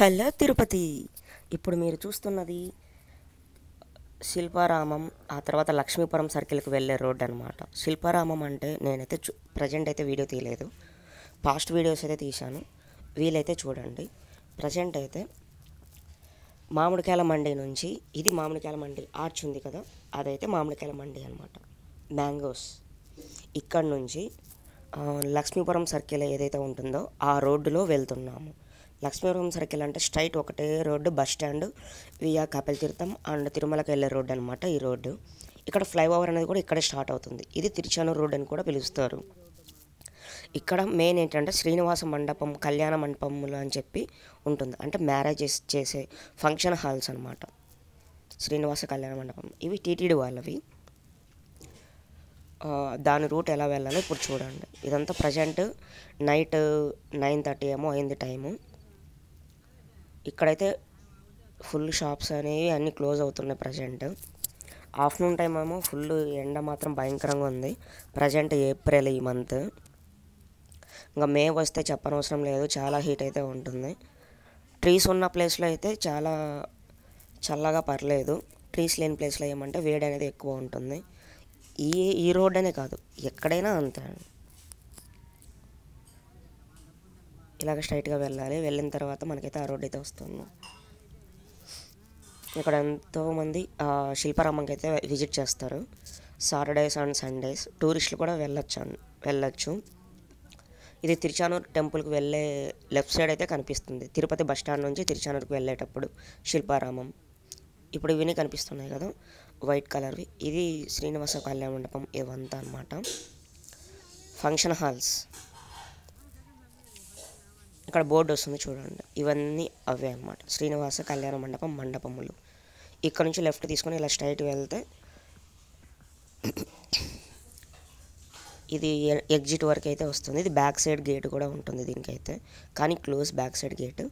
Hello Tirupati. ఇప్పుడు మీరు చూస్తున్నది శిల్పారామం, ఆ తర్వాత లక్ష్మీపురం సర్కిల్కి వెళ్ళే రోడ్ అనమాట. శిల్పారామం అంటే నేనైతే ప్రజెంట్ అయితే వీడియో తీయలేదు, పాస్ట్ వీడియోస్ అయితే తీశాను, వీలైతే చూడండి. ప్రజెంట్ అయితే మామిడికాయల మండి నుంచి, ఇది మామిడికాయల మండి ఆర్చ్ ఉంది కదా, అదైతే మామిడికాయల మండి అనమాట, మ్యాంగోస్. ఇక్కడ నుంచి లక్ష్మీపురం సర్కిల్ ఏదైతే ఉంటుందో ఆ రోడ్డులో వెళ్తున్నాము. లక్ష్మీపురం సర్కిల్ అంటే స్ట్రైట్ ఒకటే road, bus stand via Kapilatheertham and తిరుమలకి వెళ్ళే రోడ్డు అనమాట ఈ రోడ్డు. ఇక్కడ ఫ్లైఓవర్ అనేది కూడా ఇక్కడే స్టార్ట్ అవుతుంది. ఇది తిరుచానూరు రోడ్ అని కూడా పిలుస్తారు. ఇక్కడ మెయిన్ ఏంటంటే శ్రీనివాస మండపం, కళ్యాణ మండపములు అని చెప్పి ఉంటుంది. అంటే మ్యారేజెస్ చేసే ఫంక్షన్ హాల్స్ అనమాట శ్రీనివాస కళ్యాణ మండపం. ఇవి టీటీడీ వాళ్ళవి. దాని రూట్ ఎలా వెళ్ళాలో ఇప్పుడు చూడండి. ఇదంతా ప్రజెంట్ నైట్ 9:30 ఏమో అయింది టైము. ఇక్కడైతే ఫుల్ షాప్స్ అనేవి అన్నీ క్లోజ్ అవుతున్నాయి ప్రజెంట్. ఆఫ్టర్నూన్ టైం ఏమో ఫుల్ ఎండ మాత్రం భయంకరంగా ఉంది. ప్రజెంట్ ఏప్రిల్ ఈ మంత్. ఇంకా మే వస్తే చెప్పనవసరం లేదు, చాలా హీట్ అయితే ఉంటుంది. ట్రీస్ ఉన్న ప్లేస్లో అయితే చాలా చల్లగా పర్లేదు. ట్రీస్ లేని ప్లేస్లో ఏమంటే వేడి అనేది ఎక్కువ ఉంటుంది. ఈ రోడ్ అనే కాదు, ఎక్కడైనా అంతే. ఇలాగ స్ట్రైట్గా వెళ్ళాలి. వెళ్ళిన తర్వాత మనకైతే ఆ రోడ్ అయితే వస్తుంది. ఇక్కడ ఎంతోమంది శిల్పారామంకి అయితే విజిట్ చేస్తారు. సాటర్డేస్ అండ్ సండేస్ టూరిస్టులు కూడా వెళ్ళొచ్చు. ఇది తిరుచానూరు టెంపుల్కి వెళ్ళే లెఫ్ట్ సైడ్ అయితే కనిపిస్తుంది. తిరుపతి బస్ స్టాండ్ నుంచి తిరుచానూరుకి వెళ్ళేటప్పుడు శిల్పారామం. ఇప్పుడు ఇవన్నీ కనిపిస్తున్నాయి కదా వైట్ కలర్వి, ఇది శ్రీనివాస కళ్యాణ మండపం. ఇవంతా అనమాట ఫంక్షన్ హాల్స్. ఇక్కడ బోర్డు వస్తుంది చూడండి, ఇవన్నీ అవే అనమాట శ్రీనివాస కళ్యాణ మండపం మండపములు. ఇక్కడ నుంచి లెఫ్ట్ తీసుకొని ఇలా స్ట్రైట్ వెళ్తే ఇది ఎగ్జిట్ వరకు అయితే వస్తుంది. ఇది బ్యాక్ సైడ్ గేట్ కూడా ఉంటుంది దీనికైతే, కానీ close back side gate.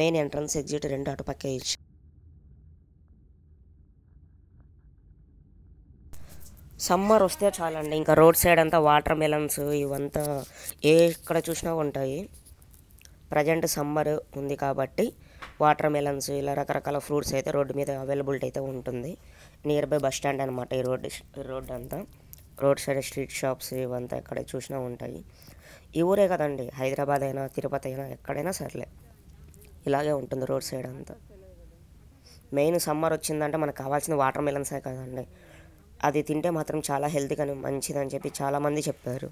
Main entrance exit రెండు అటుపక్కే ఇచ్చి. సమ్మర్ వస్తే చాలండి, ఇంకా రోడ్ సైడ్ అంతా వాటర్ మెలన్స్ ఇవంతా ఎక్కడ చూసినా ఉంటాయి. ప్రజెంట్ సమ్మర్ ఉంది కాబట్టి వాటర్ మెలన్స్ ఇలా రకరకాల ఫ్రూట్స్ అయితే రోడ్డు మీద అవైలబిలిటీ అయితే ఉంటుంది. నియర్ బై బస్ స్టాండ్ అనమాట ఈ రోడ్ అంతా. రోడ్ సైడ్ స్ట్రీట్ షాప్స్ ఇవంతా ఎక్కడ చూసినా ఉంటాయి. ఈ ఊరే కదండి, హైదరాబాద్ అయినా తిరుపతి అయినా ఎక్కడైనా సర్లే ఇలాగే ఉంటుంది రోడ్ సైడ్ అంతా. మెయిన్ సమ్మర్ వచ్చిందంటే మనకు కావాల్సిన వాటర్ మెలన్సే కదండి, అది తింటే మాత్రం చాలా హెల్తీగా మంచిదని చెప్పి చాలామంది చెప్పారు.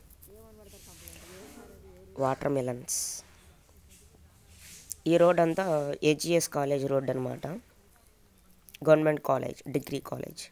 Water melons. ఈ రోడ్ అంతా ఏజిఎస్ కాలేజ్ రోడ్ అనమాట, గవర్నమెంట్ కాలేజ్, డిగ్రీ కాలేజ్.